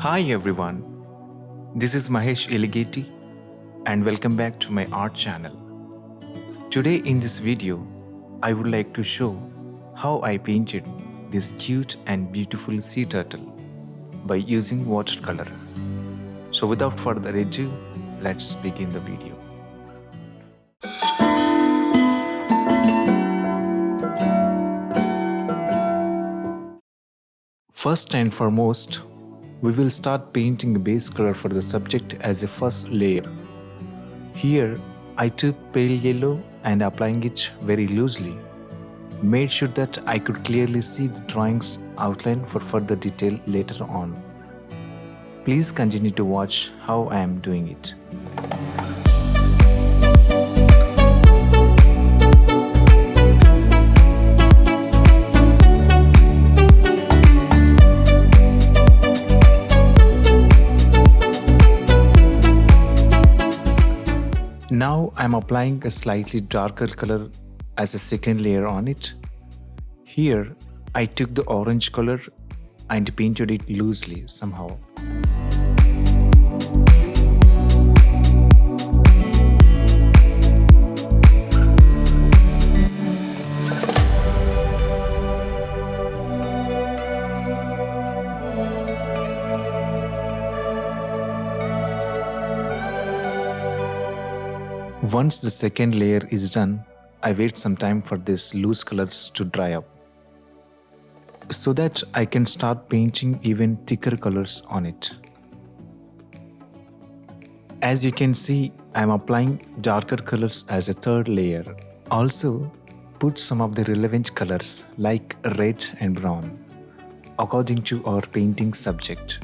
Hi everyone, this is Mahesh Eligeti and welcome back to my art channel. Today in this video, I would like to show how I painted this cute and beautiful sea turtle by using watercolor. So without further ado, let's begin the video. First and foremost, we will start painting a base color for the subject as a first layer. Here, I took pale yellow and applying it very loosely, made sure that I could clearly see the drawing's outline for further detail later on. Please continue to watch how I am doing it. Now I am applying a slightly darker color as a second layer on it. Here I took the orange color and painted it loosely somehow. Once the second layer is done, I wait some time for these loose colors to dry up, so that I can start painting even thicker colors on it. As you can see, I am applying darker colors as a third layer. Also, put some of the relevant colors like red and brown, according to our painting subject.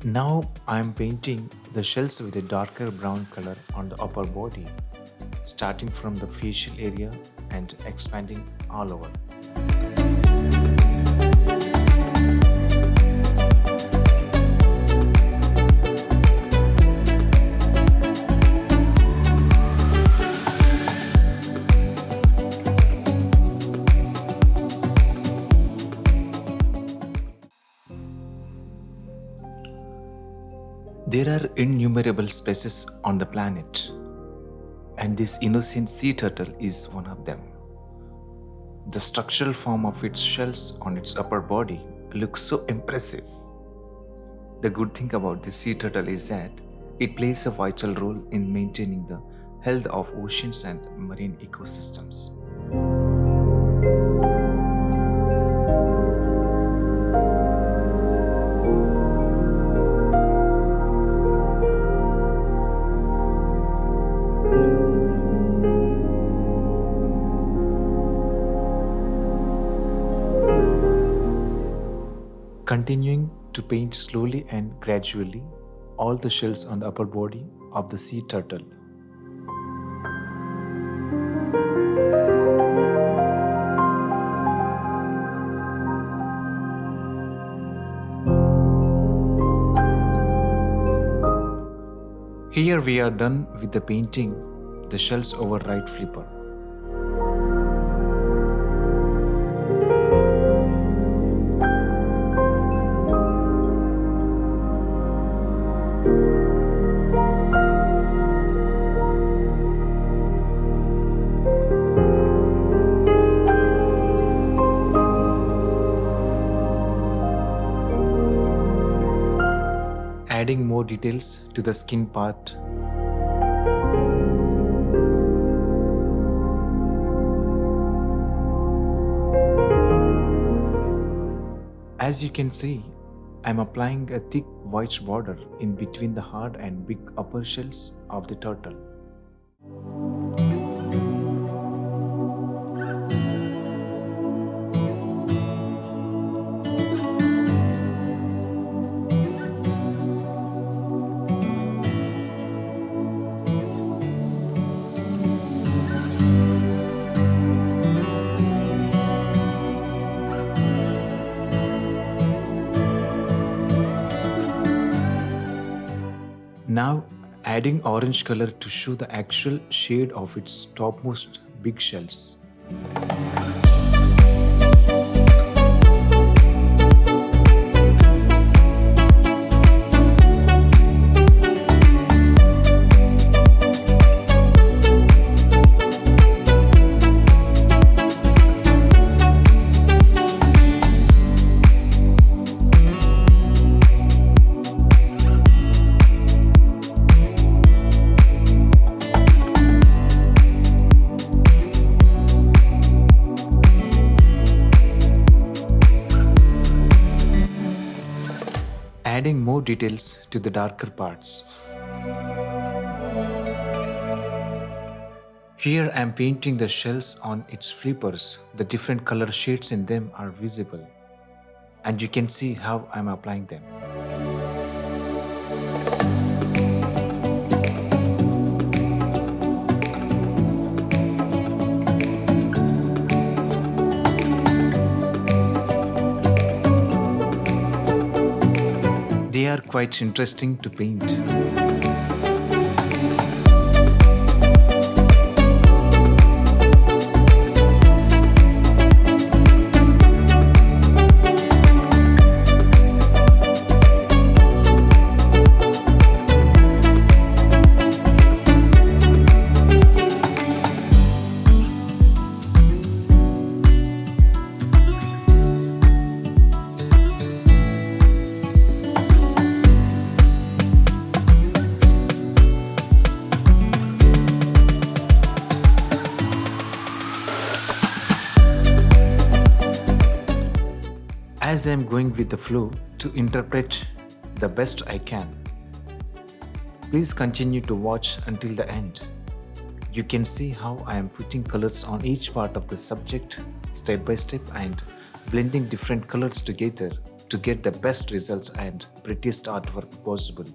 Now I am painting the shells with a darker brown color on the upper body, starting from the facial area and expanding all over. There are innumerable species on the planet, and this innocent sea turtle is one of them. The structural form of its shells on its upper body looks so impressive. The good thing about this sea turtle is that it plays a vital role in maintaining the health of oceans and marine ecosystems. Continuing to paint slowly and gradually all the shells on the upper body of the sea turtle. Here we are done with the painting the shells over right flipper. Adding more details to the skin part. As you can see, I am applying a thick white border in between the hard and big upper shells of the turtle. Now adding orange color to show the actual shade of its topmost big shells. Adding more details to the darker parts. Here I am painting the shells on its flippers. The different color shades in them are visible, and you can see how I am applying them. They are quite interesting to paint. As I am going with the flow to interpret the best I can. Please continue to watch until the end. You can see how I am putting colors on each part of the subject step by step and blending different colors together to get the best results and prettiest artwork possible.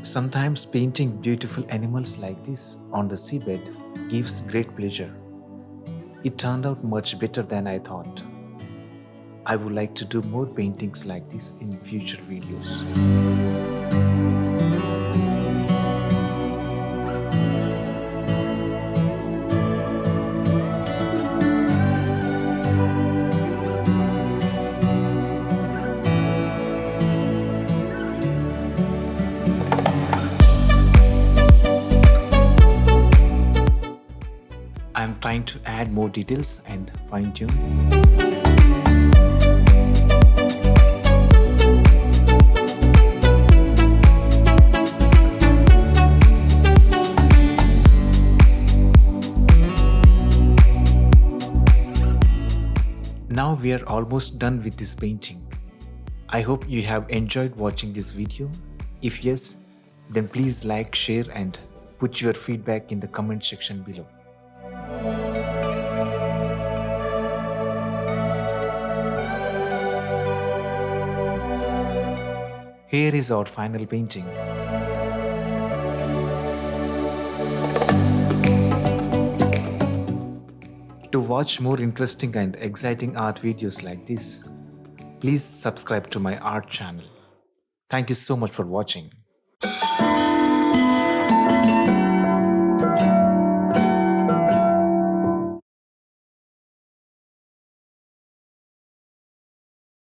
Sometimes painting beautiful animals like this on the seabed gives great pleasure. It turned out much better than I thought. I would like to do more paintings like this in future videos. I am trying to add more details and fine-tune. Now we are almost done with this painting. I hope you have enjoyed watching this video. If yes, then please like, share and put your feedback in the comment section below. Here is our final painting. To watch more interesting and exciting art videos like this, please subscribe to my art channel. Thank you so much for watching.